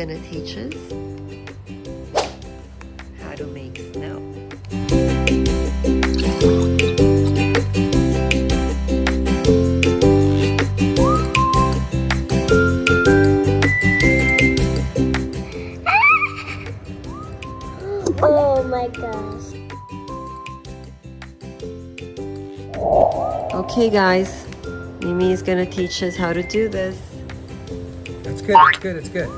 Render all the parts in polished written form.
gonna teach us how to make snow. Oh my gosh. Okay guys, Mimi is gonna teach us how to do this. That's good, it's good, it's good.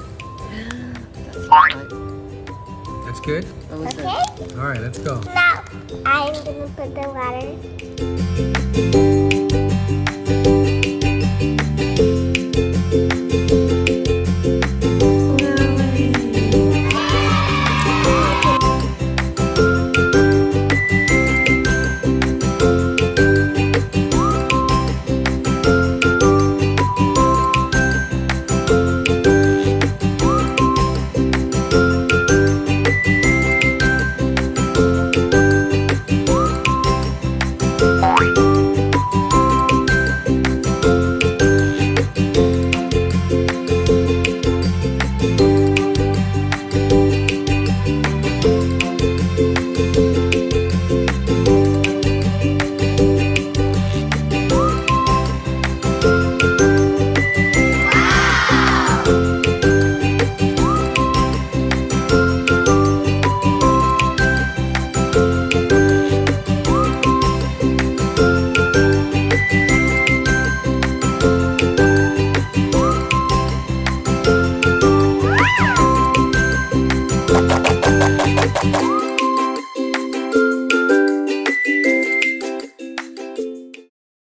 That's not right. That's good? What was Okay. that? All right, let's go. Now I'm gonna put the water.